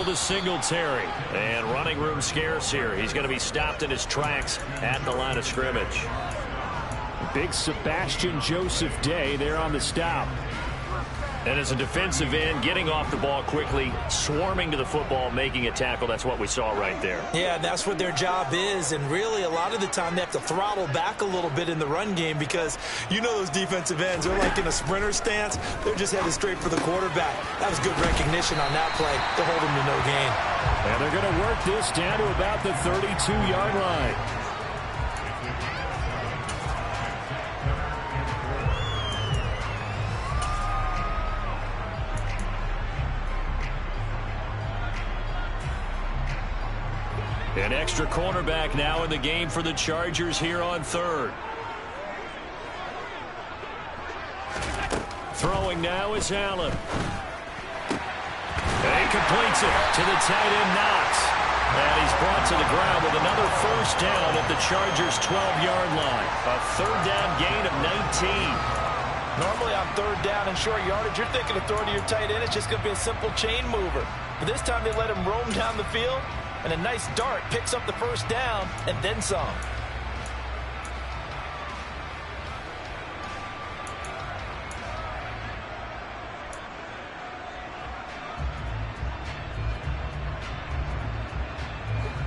tackle to Singletary. And running room scarce here. He's going to be stopped in his tracks at the line of scrimmage. Big Sebastian Joseph Day there on the stop. And as a defensive end, getting off the ball quickly, swarming to the football, making a tackle, that's what we saw right there. Yeah, that's what their job is, and really a lot of the time they have to throttle back a little bit in the run game because you know those defensive ends, they're like in a sprinter stance. They're just headed straight for the quarterback. That was good recognition on that play to hold him to no gain. And they're going to work this down to about the 32-yard line. An extra cornerback now in the game for the Chargers here on third. Throwing now is Allen. And he completes it to the tight end, Knox. And he's brought to the ground with another first down at the Chargers' 12-yard line. A third down gain of 19. Normally on third down and short yardage, you're thinking of throwing to your tight end. It's just going to be a simple chain mover. But this time they let him roam down the field. And a nice dart picks up the first down and then some.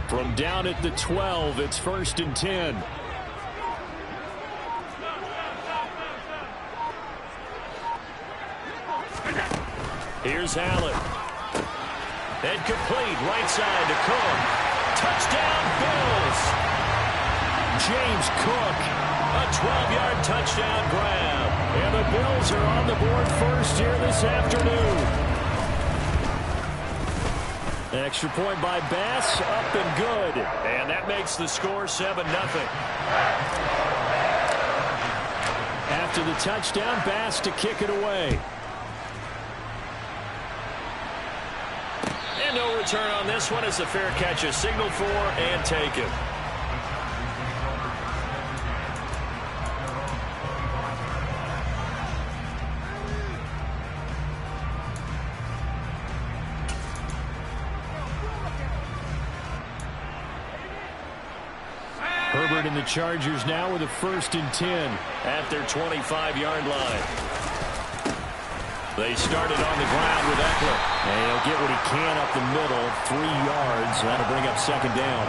From down at the 12, it's 1st and 10. Here's Allen. And complete, right side to Cook. Touchdown, Bills. James Cook, a 12-yard touchdown grab. And the Bills are on the board first here this afternoon. Extra point by Bass, up and good. And that makes the score 7-0. After the touchdown, Bass to kick it away. No return on this one. It's a fair catch, a signal for and taken. Herbert and the Chargers now with a 1st and 10 at their 25-yard line. They started on the ground with Eckler. And he'll get what he can up the middle, 3 yards. That'll bring up 2nd down.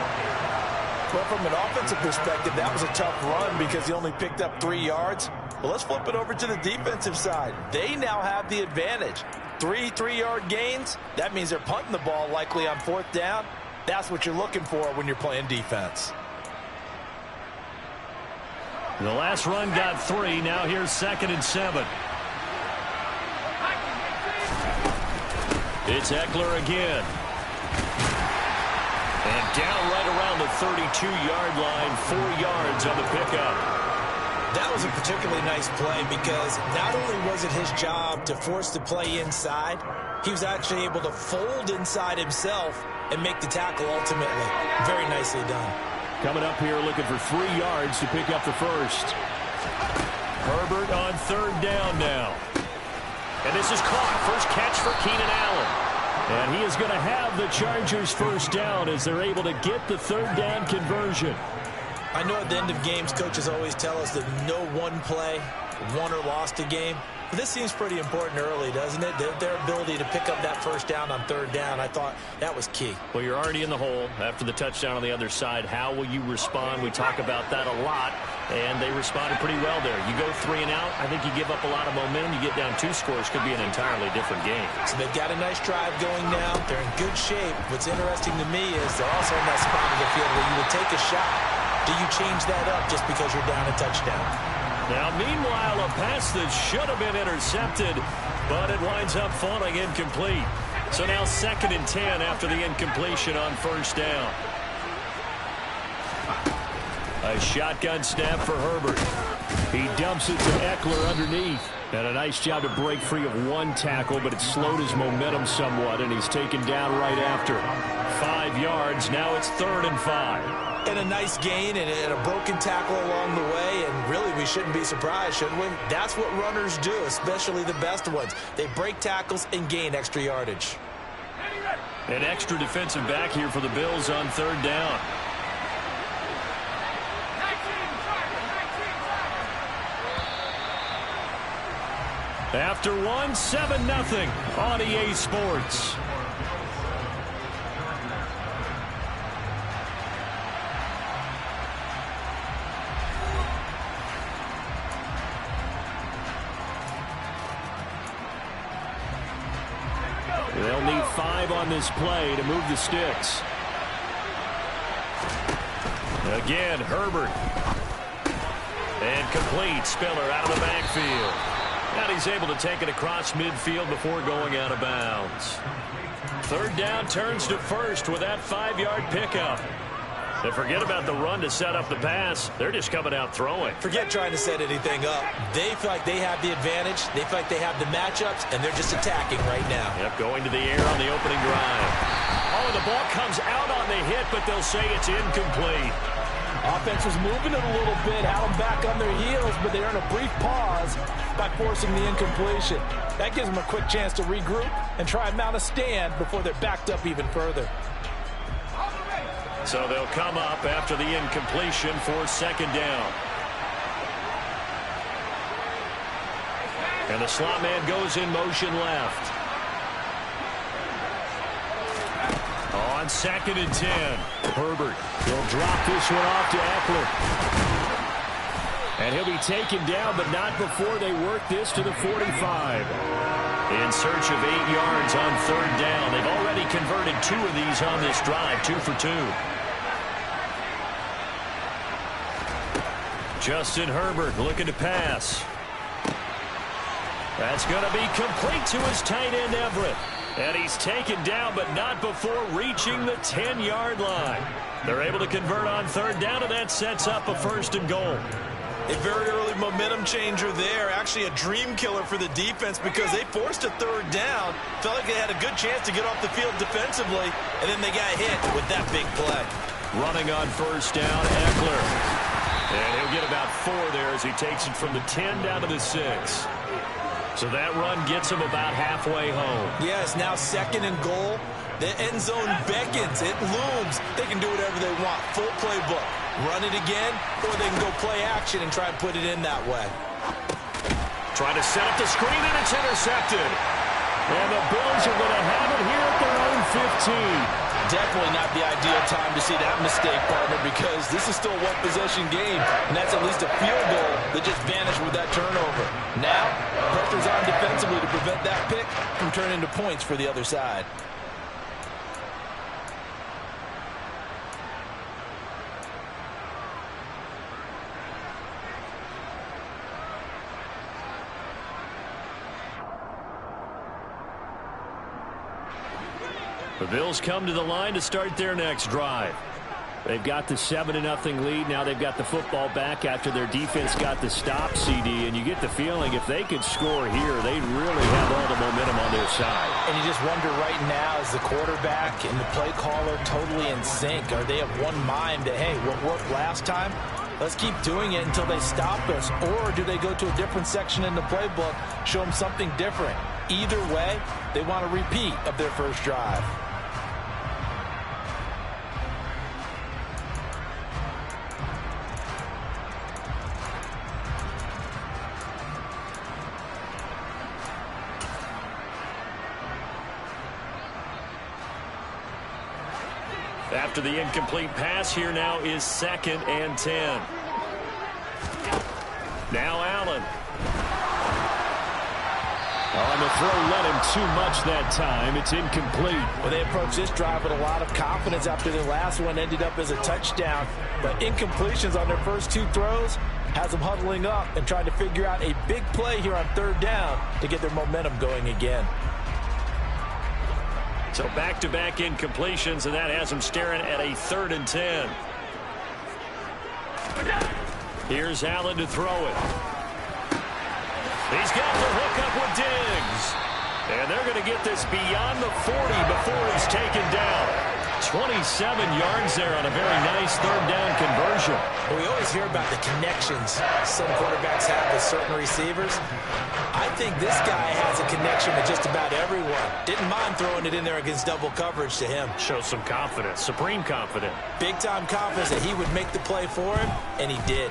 Well, from an offensive perspective, that was a tough run because he only picked up 3 yards. Well, let's flip it over to the defensive side. They now have the advantage. 3 3-yard gains. That means they're punting the ball likely on 4th down. That's what you're looking for when you're playing defense. The last run got 3. Now here's 2nd and 7. It's Eckler again. And down right around the 32-yard line, 4 yards on the pickup. That was a particularly nice play because not only was it his job to force the play inside, he was actually able to fold inside himself and make the tackle ultimately. Very nicely done. Coming up here looking for 3 yards to pick up the first. Herbert on 3rd down now. And this is caught. First catch for Keenan Allen. And he is going to have the Chargers' first down as they're able to get the 3rd down conversion. I know at the end of games, coaches always tell us that no one play won or lost a game. But this seems pretty important early, doesn't it? Their ability to pick up that first down on 3rd down, I thought that was key. Well, you're already in the hole after the touchdown on the other side. How will you respond? We talk about that a lot, and they responded pretty well there. You go 3 and out, I think you give up a lot of momentum. You get down 2 scores, could be an entirely different game. So they've got a nice drive going now. They're in good shape. What's interesting to me is they're also in that spot of the field where you would take a shot. Do you change that up just because you're down a touchdown? Now, meanwhile, a pass that should have been intercepted, but it winds up falling incomplete. So now 2nd and 10 after the incompletion on 1st down. A shotgun snap for Herbert. He dumps it to Eckler underneath. And a nice job to break free of 1 tackle, but it slowed his momentum somewhat, and he's taken down right after. 5 yards. Now it's 3rd and 5. And a nice gain and a broken tackle along the way, and really we shouldn't be surprised, shouldn't we? That's what runners do, especially the best ones. They break tackles and gain extra yardage. An extra defensive back here for the Bills on third down. After one, 7-0 on EA Sports. They'll need 5 on this play to move the sticks. Again, Herbert. And complete. Spiller out of the backfield. And he's able to take it across midfield before going out of bounds. Third down turns to first with that 5-yard pickup. And forget about the run to set up the pass. They're just coming out throwing. Forget trying to set anything up. They feel like they have the advantage. They feel like they have the matchups, and they're just attacking right now. Yep, going to the air on the opening drive. Oh, the ball comes out on the hit, but they'll say it's incomplete. Offense was moving it a little bit, had them back on their heels, but they're in a brief pause by forcing the incompletion. That gives them a quick chance to regroup and try and mount a stand before they're backed up even further. So they'll come up after the incompletion for second down. And the slot man goes in motion left. On 2nd and 10. Herbert. He'll drop this one off to Eckler. And he'll be taken down, but not before they work this to the 45. In search of 8 yards on third down. They've already converted 2 of these on this drive, 2 for 2. Justin Herbert looking to pass. That's going to be complete to his tight end, Everett. And he's taken down, but not before reaching the 10-yard line. They're able to convert on third down, and that sets up a 1st and goal. A very early momentum changer there. Actually a dream killer for the defense because they forced a third down. Felt like they had a good chance to get off the field defensively, and then they got hit with that big play. Running on first down, Eckler. And he'll get about 4 there as he takes it from the 10 down to the 6. So that run gets him about halfway home. Yeah, it's now 2nd and goal. The end zone beckons. It looms. They can do whatever they want. Full playbook. Run it again, or they can go play action and try and put it in that way. Trying to set up the screen, and it's intercepted. And the Bills are going to have it here at their own 15. Definitely not the ideal time to see that mistake, partner, because this is still a one-possession game, and that's at least a field goal that just vanished with that turnover. Now, pressure's on defensively to prevent that pick from turning into points for the other side. The Bills come to the line to start their next drive. They've got the 7-0 lead. Now they've got the football back after their defense got the stop, CD. And you get the feeling if they could score here, they'd really have all the momentum on their side. And you just wonder right now, is the quarterback and the play caller totally in sync? Are they of one mind that, hey, what worked last time? Let's keep doing it until they stop us. Or do they go to a different section in the playbook, show them something different? Either way, they want a repeat of their first drive. After the incomplete pass, here now is 2nd and 10. Now Allen. On the throw, let him too much that time. It's incomplete. Well, they approached this drive with a lot of confidence after their last one ended up as a touchdown. But incompletions on their first 2 throws has them huddling up and trying to figure out a big play here on third down to get their momentum going again. So back-to-back incompletions, and that has them staring at a 3rd and 10. Here's Allen to throw it. He's got the hook up with Diggs. And they're going to get this beyond the 40 before he's taken down. 27 yards there on a very nice third down conversion. Well, we always hear about the connections some quarterbacks have with certain receivers. I think this guy has a connection with just about everyone. Didn't mind throwing it in there against double coverage to him. Shows some confidence, supreme confidence. Big-time confidence that he would make the play for him, and he did.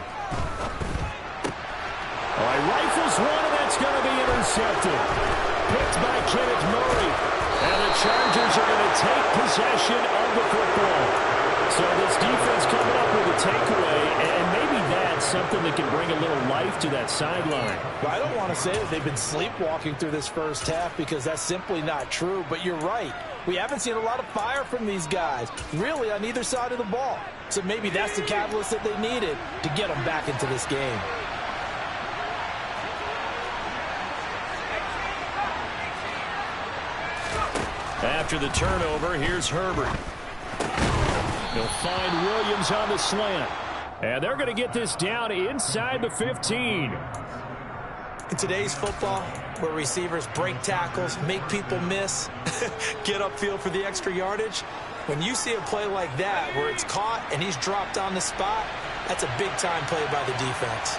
All right, rifles one, and that's going to be intercepted. Picked by Kenneth Murray. And the Chargers are going to take possession of the football. So this defense coming up with a takeaway, and maybe that's something that can bring a little life to that sideline. Well, I don't want to say that they've been sleepwalking through this first half because that's simply not true, but you're right. We haven't seen a lot of fire from these guys, really on either side of the ball. So maybe that's the catalyst that they needed to get them back into this game. After the turnover, here's Herbert. He'll find Williams on the slant. And they're going to get this down inside the 15. In today's football, where receivers break tackles, make people miss, get upfield for the extra yardage, when you see a play like that where it's caught and he's dropped on the spot, that's a big-time play by the defense.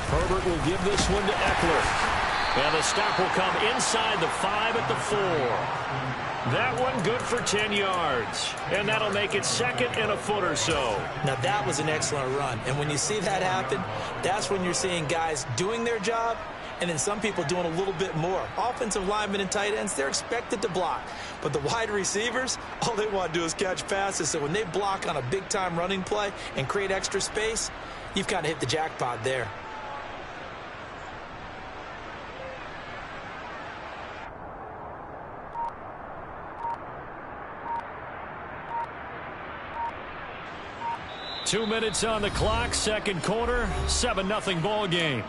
Herbert will give this one to Eckler. And the stop will come inside the 5 at the 4. That one good for 10 yards. And that'll make it second and a foot or so. Now that was an excellent run. And when you see that happen, that's when you're seeing guys doing their job and then some people doing a little bit more. Offensive linemen and tight ends, they're expected to block. But the wide receivers, all they want to do is catch passes. So when they block on a big-time running play and create extra space, you've kind of hit the jackpot there. Two minutes on the clock, second quarter, 7-0 ball game.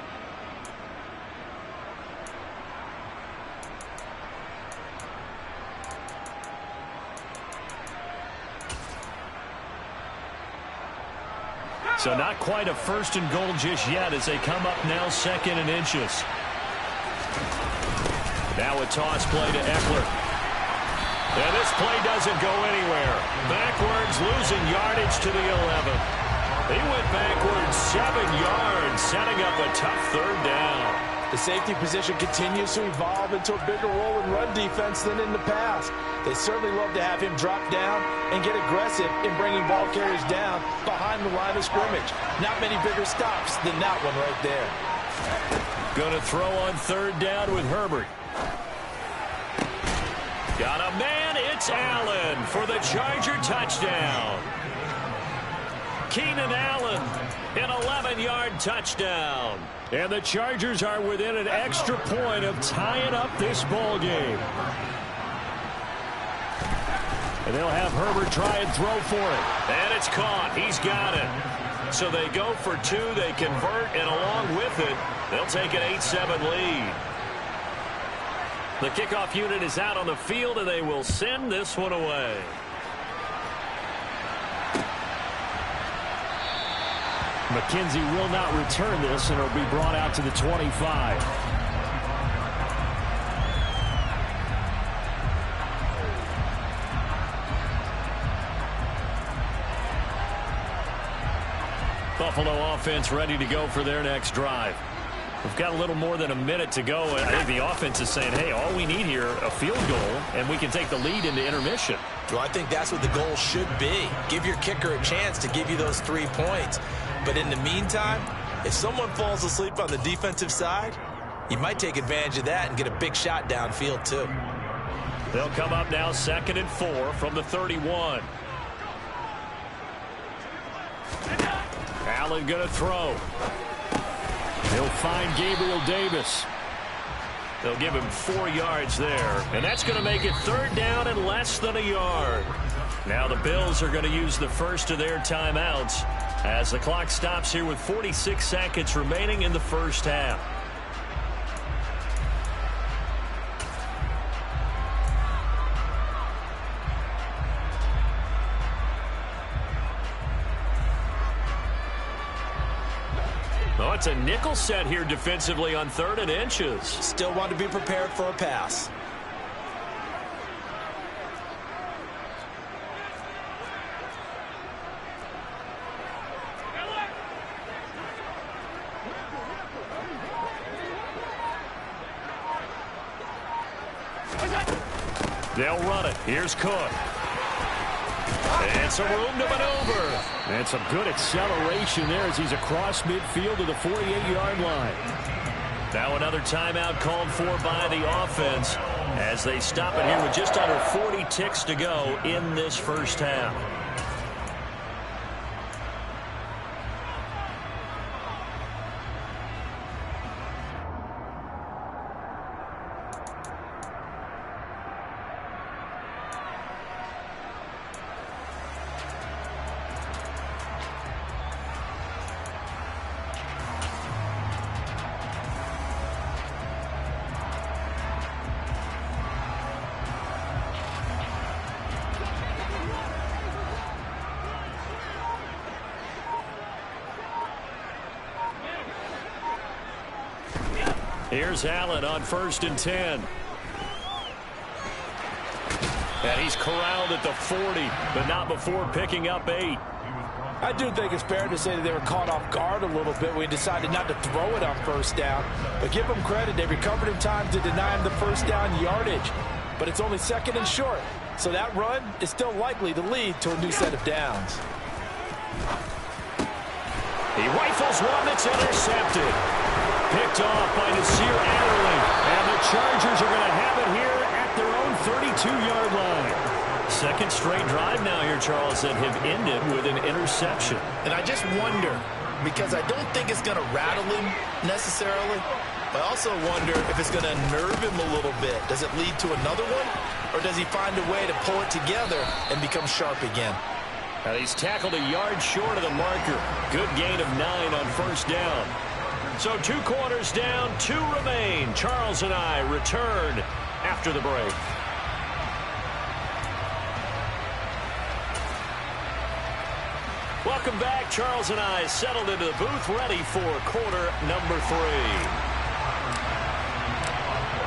So not quite a first and goal just yet as they come up now second and inches. Now a toss play to Eckler. And this play doesn't go anywhere. Backwards, losing yardage to the 11. He went backwards 7 yards, setting up a tough third down. The safety position continues to evolve into a bigger role in run defense than in the past. They certainly love to have him drop down and get aggressive in bringing ball carriers down behind the line of scrimmage. Not many bigger stops than that one right there. Going to throw on third down with Herbert. Got a man, it's Allen for the Charger touchdown. Keenan Allen, an 11-yard touchdown. And the Chargers are within an extra point of tying up this ball game. And they'll have Herbert try and throw for it. And it's caught. He's got it. So they go for two, they convert, and along with it, they'll take an 8-7 lead. The kickoff unit is out on the field, and they will send this one away. McKenzie will not return this, and it'll be brought out to the 25. Buffalo offense ready to go for their next drive. We've got a little more than a minute to go, and I think the offense is saying, hey, all we need here, a field goal, and we can take the lead into intermission. Well, I think that's what the goal should be. Give your kicker a chance to give you those 3 points. But in the meantime, if someone falls asleep on the defensive side, you might take advantage of that and get a big shot downfield, too. They'll come up now 2nd and 4 from the 31. Allen going to throw. He'll find Gabriel Davis. They'll give him 4 yards there. And that's going to make it third down and less than a yard. Now the Bills are going to use the first of their timeouts as the clock stops here with 46 seconds remaining in the first half. It's a nickel set here defensively on 3rd and inches. Still want to be prepared for a pass. They'll run it. Here's Cook. And some room to maneuver. And some good acceleration there as he's across midfield to the 48-yard line. Now another timeout called for by the offense as they stop it here with just under 40 ticks to go in this first half. Here's Allen on 1st and 10. And he's corralled at the 40, but not before picking up 8. I do think it's fair to say that they were caught off guard a little bit when he decided not to throw it on 1st down. But give them credit, they recovered in time to deny him the 1st down yardage. But it's only 2nd and short, so that run is still likely to lead to a new set of downs. He rifles one that's intercepted. Picked off by Nasir Adderley. And the Chargers are going to have it here at their own 32-yard line. 2nd straight drive now here, Charles, that have ended with an interception. And I just wonder, because I don't think it's going to rattle him necessarily, but I also wonder if it's going to nerve him a little bit. Does it lead to another one? Or does he find a way to pull it together and become sharp again? And he's tackled a yard short of the marker. Good gain of 9 on 1st down. So 2 quarters down, 2 remain. Charles and I return after the break. Welcome back. Charles and I settled into the booth, ready for quarter number 3.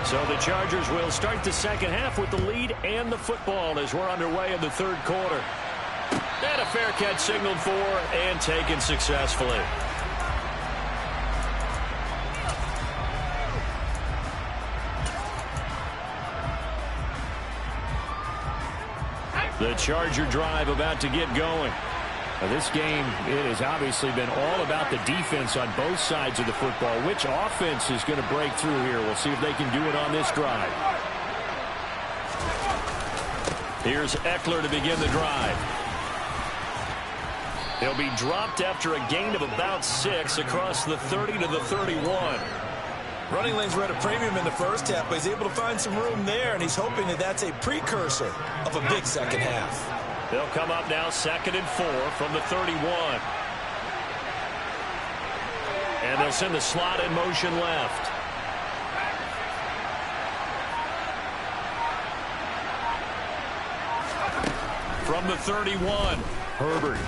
So the Chargers will start the second half with the lead and the football as we're underway in the 3rd quarter. And a fair catch signaled for and taken successfully. The Charger drive about to get going. Now this game, it has obviously been all about the defense on both sides of the football. Which offense is going to break through here? We'll see if they can do it on this drive. Here's Eckler to begin the drive. He'll be dropped after a gain of about 6 across the 30 to the 31. Running lanes were at a premium in the first half, but he's able to find some room there, and he's hoping that that's a precursor of a big second half. They'll come up now 2nd and 4 from the 31. And they'll send the slot in motion left. From the 31, Herbert.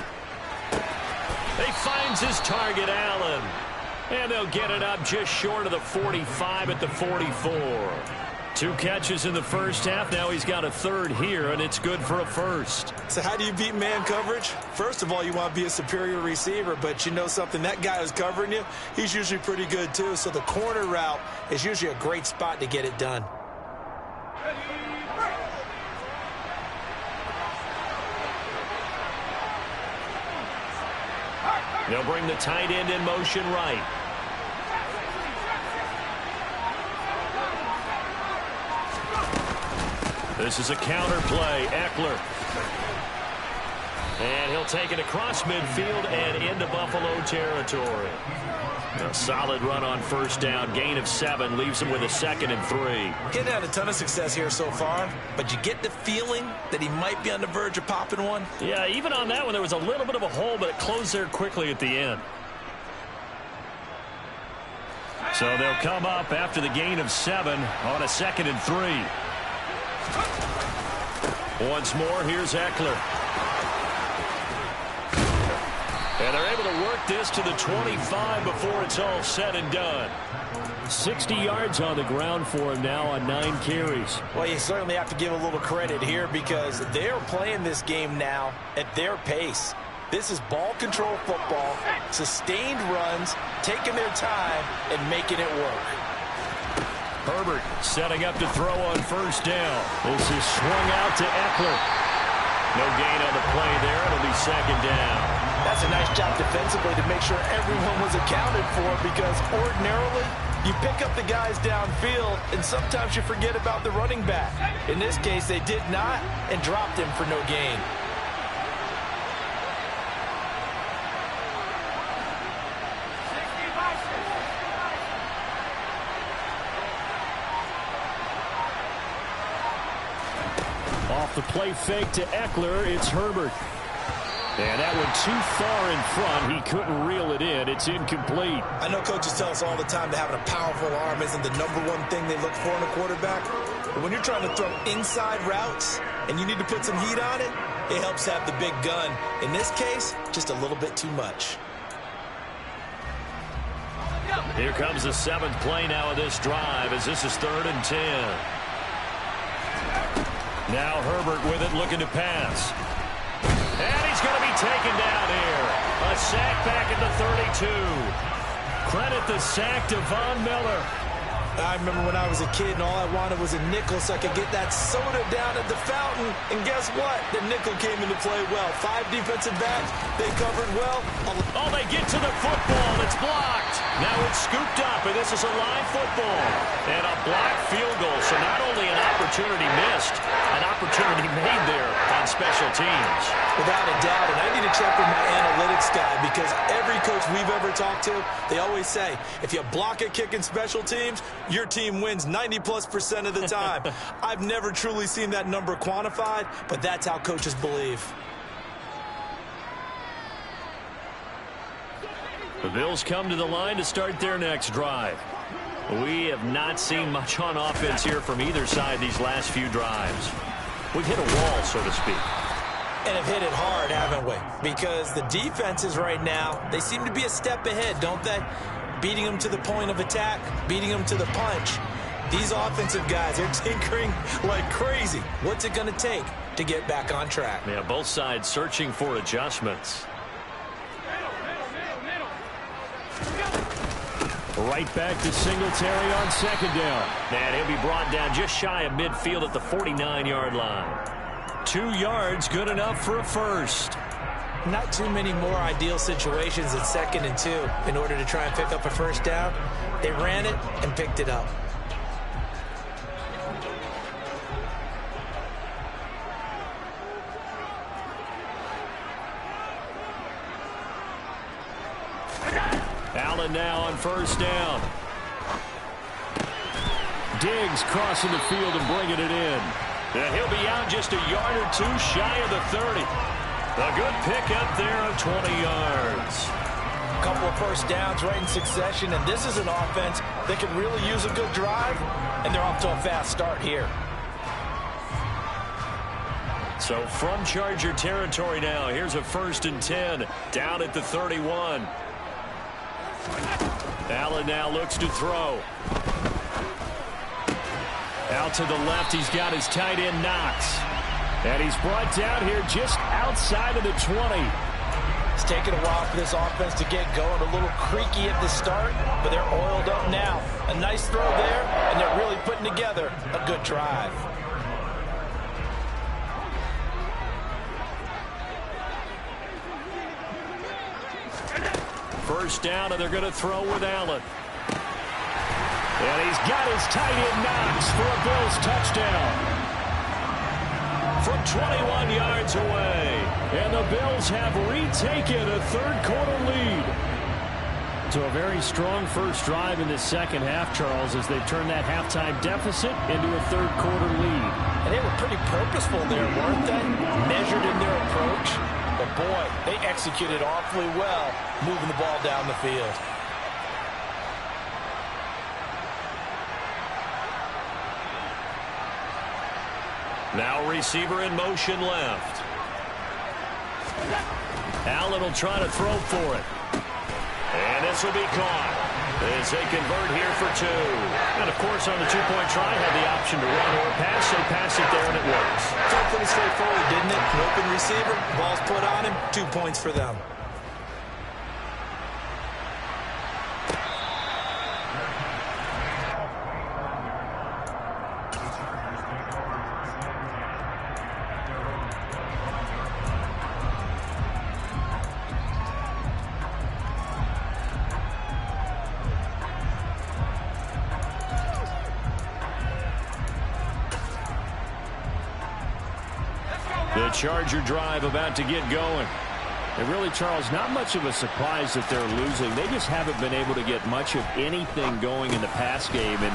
He finds his target, Allen. And they'll get it up just short of the 45 at the 44. 2 catches in the first half. Now he's got a 3rd here, and it's good for a 1st. So how do you beat man coverage? First of all, you want to be a superior receiver, but you know something, that guy who's covering you, he's usually pretty good too. So the corner route is usually a great spot to get it done. They'll bring the tight end in motion right. This is a counter play. Eckler. And he'll take it across midfield and into Buffalo territory. A solid run on 1st down. Gain of 7 leaves him with a 2nd and 3. He's had a ton of success here so far, but you get the feeling that he might be on the verge of popping one. Yeah, even on that one, there was a little bit of a hole, but it closed there quickly at the end. So they'll come up after the gain of 7 on a 2nd and 3. Once more, here's Eckler. And they're able to work this to the 25 before it's all said and done. 60 yards on the ground for him now on 9 carries. Well, you certainly have to give a little credit here because they're playing this game now at their pace. This is ball control football, sustained runs, taking their time, and making it work. Herbert setting up to throw on first down. This is swung out to Eckler. No gain on the play there. It'll be second down. That's a nice job defensively to make sure everyone was accounted for because ordinarily you pick up the guys downfield and sometimes you forget about the running back. In this case, they did not and dropped him for no gain. Off the play fake to Eckler, it's Herbert. And that went too far in front. He couldn't reel it in. It's incomplete. I know coaches tell us all the time that having a powerful arm isn't the #1 thing they look for in a quarterback. But when you're trying to throw inside routes and you need to put some heat on it, it helps have the big gun. In this case, just a little bit too much. Here comes the 7th play now of this drive as this is 3rd and 10. Now Herbert with it, looking to pass. And he's going to be taken down here. A sack back at the 32. Credit the sack to Von Miller. I remember when I was a kid and all I wanted was a nickel so I could get that soda down at the fountain. And guess what? The nickel came into play well. 5 defensive backs. They covered well. Oh, they get to the football. It's blocked. Now it's scooped up, and this is a live football. And a blocked field goal. So not only an opportunity missed, an opportunity made there on special teams. Without a doubt, and I need to check with my analytics guy because every coach we've ever talked to, they always say, if you block a kick in special teams, your team wins 90+% of the time. I've never truly seen that number quantified, but that's how coaches believe. The Bills come to the line to start their next drive. We have not seen much on offense here from either side these last few drives. We've hit a wall, so to speak. And have hit it hard, haven't we? Because the defenses right now, they seem to be a step ahead, don't they? Beating them to the point of attack, beating them to the punch. These offensive guys, they're tinkering like crazy. What's it going to take to get back on track? Yeah, both sides searching for adjustments. Right back to Singletary on second down. And he'll be brought down just shy of midfield at the 49-yard line. 2 yards, good enough for a first. Not too many more ideal situations at 2nd and 2 in order to try and pick up a first down. They ran it and picked it up. Allen now on first down. Diggs crossing the field and bringing it in. And he'll be out just a yard or 2 shy of the 30. A good pickup there of 20 yards. A couple of first downs right in succession, and this is an offense that can really use a good drive, and they're off to a fast start here. So from Charger territory now, here's a 1st and 10 down at the 31. Allen now looks to throw. Out to the left, he's got his tight end Knox. And he's brought down here just outside of the 20. It's taken a while for this offense to get going. A little creaky at the start, but they're oiled up now. A nice throw there, and they're really putting together a good drive. First down, and they're going to throw with Allen. And he's got his tight end Knox for a Bills touchdown. From 21 yards away. And the Bills have retaken a third-quarter lead. So a very strong first drive in the second half, Charles, as they turn that halftime deficit into a third-quarter lead. And they were pretty purposeful there, weren't they? Measured in their approach. But, boy, they executed awfully well moving the ball down the field. Now receiver in motion left. Allen will try to throw for it. And this will be caught as they convert here for 2. And, of course, on the two-point try, had the option to run or pass. They pass it there, and it works. Felt pretty straightforward, didn't it? An open receiver, ball's put on him, 2 points for them. The Charger drive about to get going. And really, Charles, not much of a surprise that they're losing. They just haven't been able to get much of anything going in the pass game. And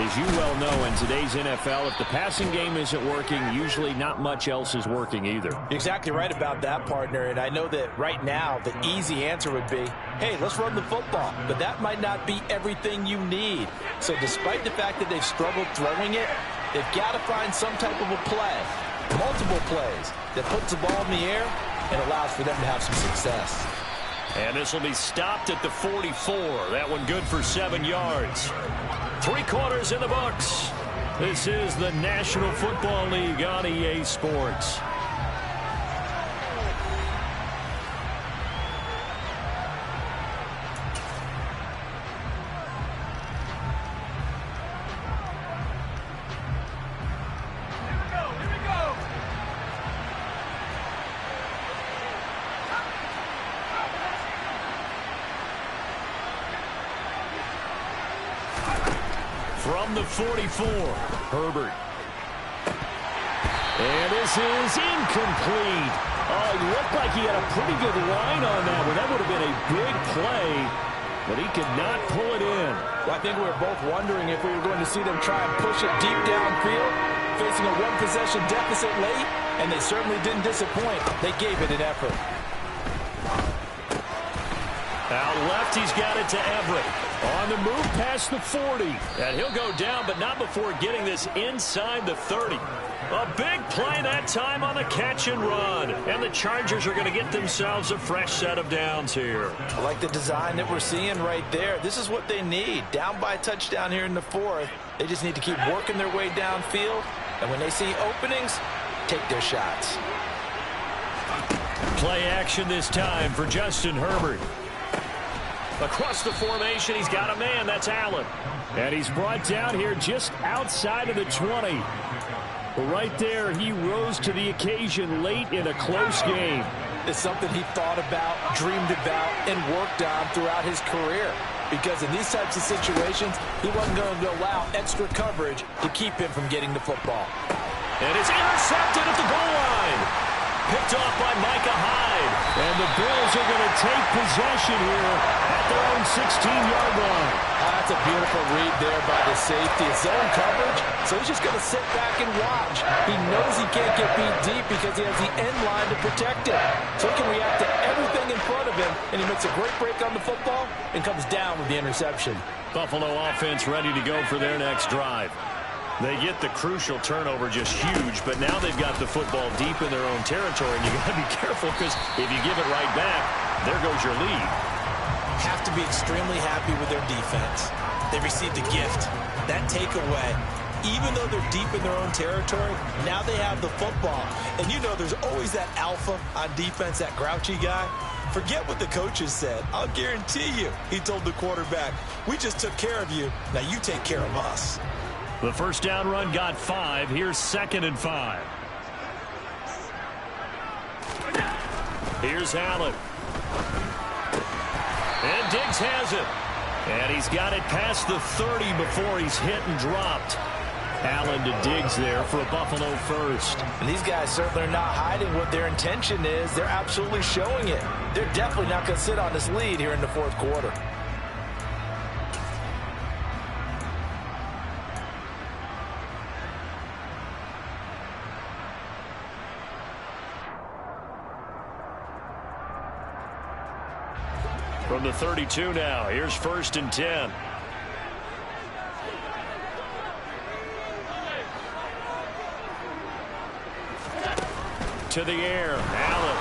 as you well know, in today's NFL, if the passing game isn't working, usually not much else is working either. You're exactly right about that, partner. And I know that right now the easy answer would be, hey, let's run the football. But that might not be everything you need. So despite the fact that they've struggled throwing it, they've got to find some type of a play, multiple plays, that puts the ball in the air and allows for them to have some success. And this will be stopped at the 44. That one good for 7 yards. 3 quarters in the books. This is the National Football League on EA Sports. From the 44, Herbert. And this is incomplete. Oh, he looked like he had a pretty good line on that one. That would have been a big play, but he could not pull it in. Well, I think we were both wondering if we were going to see them try and push it deep downfield, facing a one-possession deficit late, and they certainly didn't disappoint. They gave it an effort. Out left, he's got it to Everett. On the move past the 40. And he'll go down, but not before getting this inside the 30. A big play that time on the catch and run. And the Chargers are going to get themselves a fresh set of downs here. I like the design that we're seeing right there. This is what they need. Down by a touchdown here in the 4th. They just need to keep working their way downfield. And when they see openings, take their shots. Play action this time for Justin Herbert. Across the formation, he's got a man. That's Allen. And he's brought down here just outside of the 20. Right there, he rose to the occasion late in a close game. It's something he thought about, dreamed about, and worked on throughout his career. Because in these types of situations, he wasn't going to allow extra coverage to keep him from getting the football. And it's intercepted at the goal line. Picked off by Micah Hyde. And the Bills are going to take possession here at their own 16-yard line. That's a beautiful read there by the safety. It's zone coverage, so he's just going to sit back and watch. He knows he can't get beat deep because he has the end line to protect him. So he can react to everything in front of him, and he makes a great break on the football and comes down with the interception. Buffalo offense ready to go for their next drive. They get the crucial turnover, just huge, but now they've got the football deep in their own territory, and you got to be careful because if you give it right back, there goes your lead. Have to be extremely happy with their defense. They received a gift. That takeaway, even though they're deep in their own territory, now they have the football. And you know there's always that alpha on defense, that grouchy guy. Forget what the coaches said. I'll guarantee you, he told the quarterback, we just took care of you. Now you take care of us. The first down run got 5. Here's 2nd and 5. Here's Allen. And Diggs has it. And he's got it past the 30 before he's hit and dropped. Allen to Diggs there for a Buffalo first. And these guys certainly are not hiding what their intention is. They're absolutely showing it. They're definitely not going to sit on this lead here in the 4th quarter. From the 32 now, here's 1st and 10. To the air, Allen.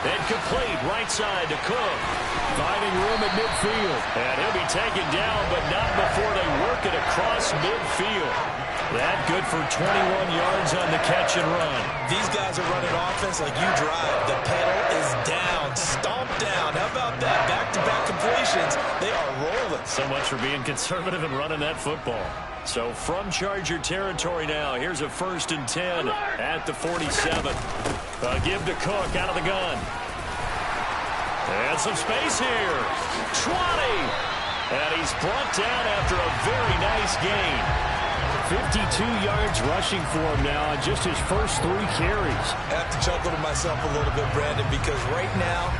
Incomplete, right side to Cook. Finding room at midfield. And he'll be taken down, but not before they work it across midfield. That good for 21 yards on the catch and run. These guys are running offense like you drive. The pedal is down, stomped down. How about that? Back-to-back completions. They are rolling. So much for being conservative and running that football. So from Charger territory now, here's a 1st and 10 at the 47. Give to Cook out of the gun. And some space here. 20. And he's brought down after a very nice gain. 52 yards rushing for him now on just his first 3 carries. I have to chuckle to myself a little bit, Brandon, because right now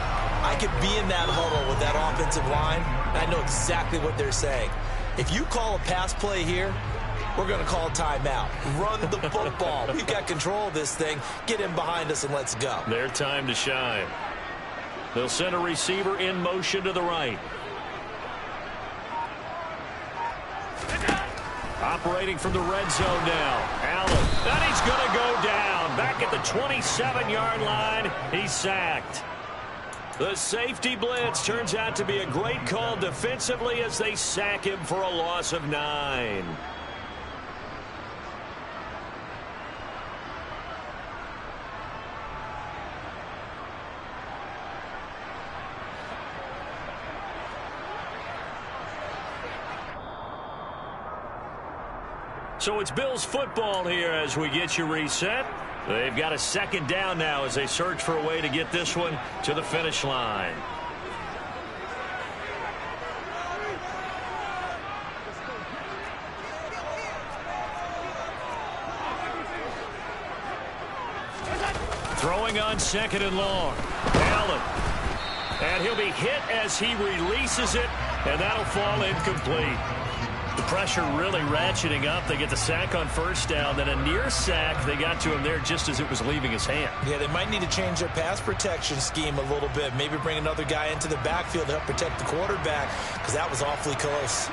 I could be in that huddle with that offensive line, and I know exactly what they're saying. If you call a pass play here, we're going to call a timeout. Run the football. We've got control of this thing. Get in behind us and let's go. Their time to shine. They'll send a receiver in motion to the right. Operating from the red zone now. Allen. And he's going to go down. Back at the 27-yard line. He's sacked. The safety blitz turns out to be a great call defensively as they sack him for a loss of 9. So it's Bills football here as we get you reset. They've got a 2nd down now as they search for a way to get this one to the finish line. Throwing on 2nd and long. Allen. And he'll be hit as he releases it, and that'll fall incomplete. The pressure really ratcheting up. They get the sack on 1st down, then a near sack. They got to him there just as it was leaving his hand. Yeah, they might need to change their pass protection scheme a little bit. Maybe bring another guy into the backfield to help protect the quarterback, because that was awfully close.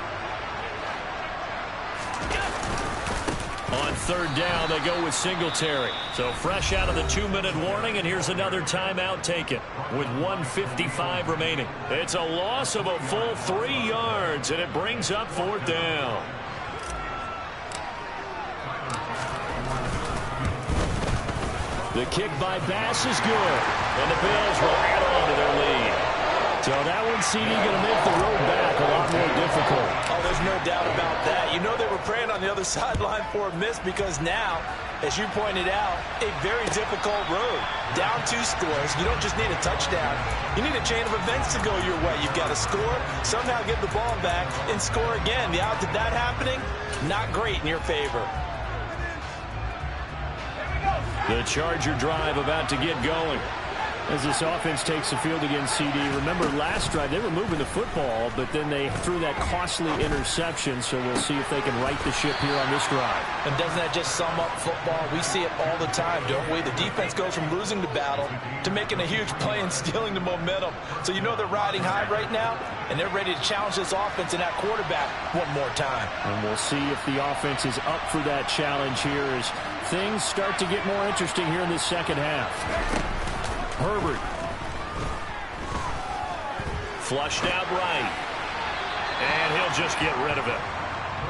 On 3rd down, they go with Singletary. So fresh out of the 2-minute warning, and here's another timeout taken with 1:55 remaining. It's a loss of a full 3 yards, and it brings up 4th down. The kick by Bass is good, and the Bills will add on to their lead. So that one, CD, going to make the road back a lot more difficult. Oh, there's no doubt about that. You know they were praying on the other sideline for a miss because now, as you pointed out, a very difficult road. Down 2 scores. You don't just need a touchdown. You need a chain of events to go your way. You've got to score, somehow get the ball back, and score again. The odds of that happening, not great in your favor. The Charger drive about to get going. As this offense takes the field against CD, remember last drive they were moving the football, but then they threw that costly interception, so we'll see if they can right the ship here on this drive. And doesn't that just sum up football? We see it all the time, don't we? The defense goes from losing the battle to making a huge play and stealing the momentum. So you know they're riding high right now, and they're ready to challenge this offense and that quarterback one more time. And we'll see if the offense is up for that challenge here as things start to get more interesting here in the 2nd half. Herbert. Flushed out right. And he'll just get rid of it.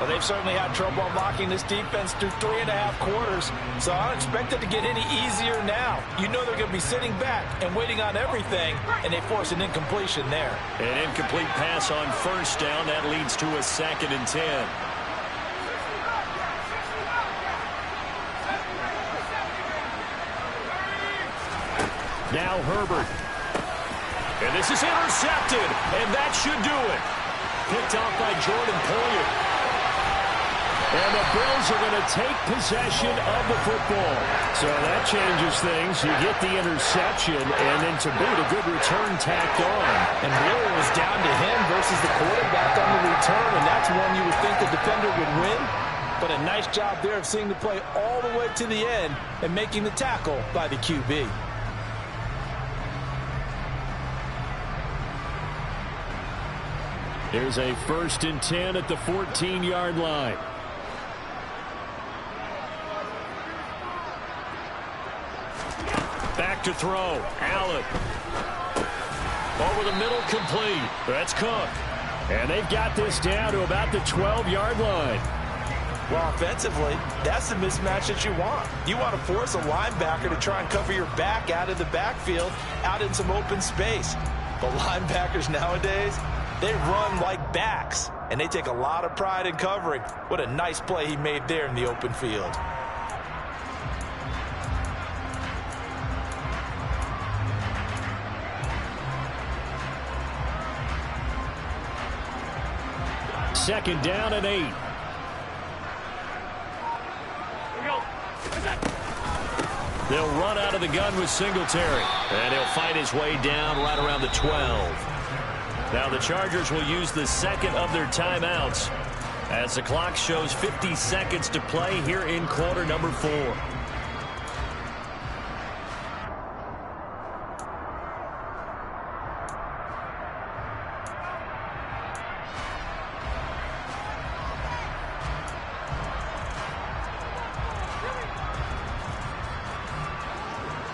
Well, they've certainly had trouble unlocking this defense through 3.5 quarters, so I don't expect it to get any easier now. You know they're going to be sitting back and waiting on everything, and they force an incompletion there. An incomplete pass on 1st down. That leads to a 2nd and 10. Now Herbert. And this is intercepted, and that should do it. Picked off by Jordan Poyer. And the Bills are going to take possession of the football. So that changes things. You get the interception, and then to boot, a good return tacked on. And really it was down to him versus the quarterback on the return, and that's one you would think the defender would win. But a nice job there of seeing the play all the way to the end and making the tackle by the QB. Here's a 1st and 10 at the 14-yard line. Back back to throw. Allen. Over the middle, complete. That's Cook. And they've got this down to about the 12-yard line. Well, offensively, that's the mismatch that you want. You want to force a linebacker to try and cover your back out of the backfield, out in some open space. But linebackers nowadays, they run like backs, and they take a lot of pride in covering. What a nice play he made there in the open field. Second down and 8. They'll run out of the gun with Singletary. And he'll fight his way down right around the 12. Now the Chargers will use the second of their timeouts as the clock shows 50 seconds to play here in quarter number 4.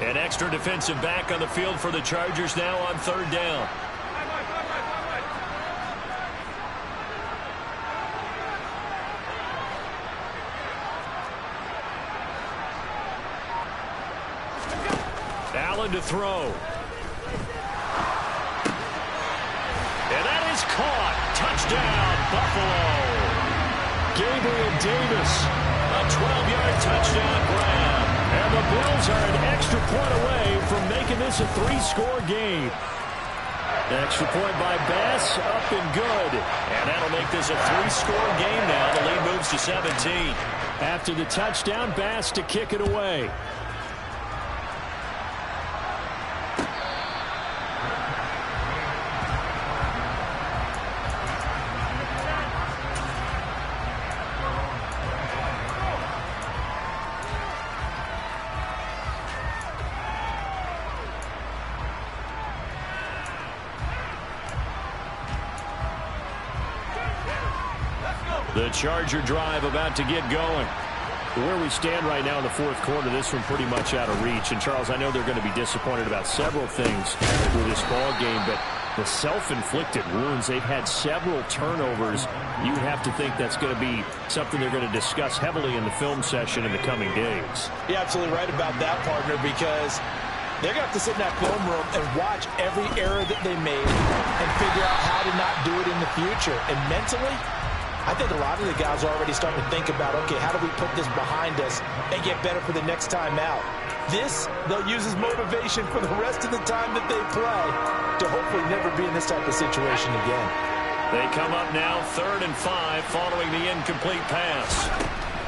An extra defensive back on the field for the Chargers now on third down. Allen to throw. And that is caught. Touchdown, Buffalo. Gabriel Davis, a 12-yard touchdown grab. And the Bills are an extra point away from making this a 3-score game. Extra point by Bass, up and good. And that'll make this a 3-score game now. The lead moves to 17. After the touchdown, Bass to kick it away. The Charger drive about to get going. Where we stand right now in the fourth quarter, this one pretty much out of reach. And, Charles, I know they're going to be disappointed about several things with this ball game, but the self-inflicted wounds, they've had several turnovers. You would have to think that's going to be something they're going to discuss heavily in the film session in the coming days. You're absolutely right about that, partner, because they're going to have to sit in that film room and watch every error that they made and figure out how to not do it in the future. And mentally, I think a lot of the guys are already starting to think about, okay, how do we put this behind us and get better for the next time out? This, they'll use as motivation for the rest of the time that they play to hopefully never be in this type of situation again. They come up now 3rd and 5 following the incomplete pass.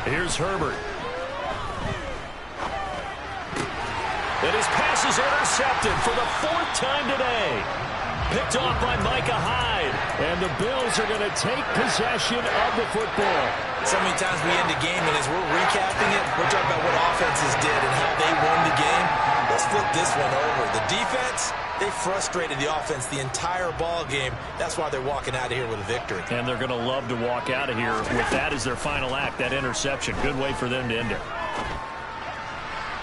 Here's Herbert. And his pass is intercepted for the 4th time today. Picked off by Micah Hyde. And the Bills are going to take possession of the football. So many times we end the game, and as we're recapping it, we're talking about what offenses did and how they won the game. Let's flip this one over. The defense, they frustrated the offense the entire ball game. That's why they're walking out of here with a victory. And they're going to love to walk out of here with that as their final act, that interception. Good way for them to end it.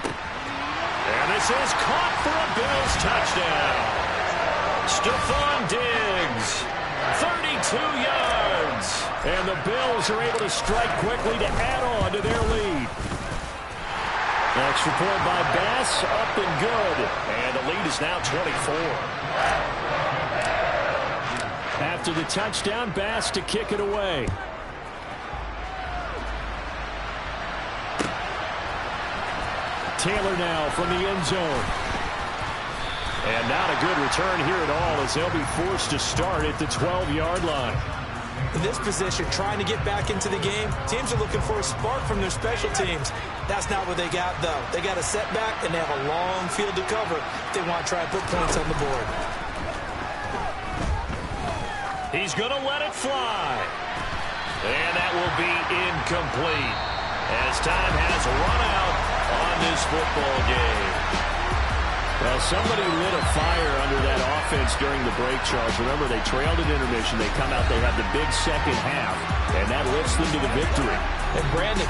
And this is caught for a Bills touchdown. Stephon Diggs, 32 yards. And the Bills are able to strike quickly to add on to their lead. Extra point by Bass, up and good. And the lead is now 24. After the touchdown, Bass to kick it away. Taylor now from the end zone. And not a good return here at all as they'll be forced to start at the 12-yard line. In this position, trying to get back into the game, teams are looking for a spark from their special teams. That's not what they got, though. They got a setback, and they have a long field to cover if they want to try and put points on the board. He's going to let it fly. And that will be incomplete as time has run out on this football game. Well, somebody lit a fire under that offense during the break, Charles. Remember, they trailed at intermission. They come out, they have the big second half, and that lifts them to the victory. And Brandon,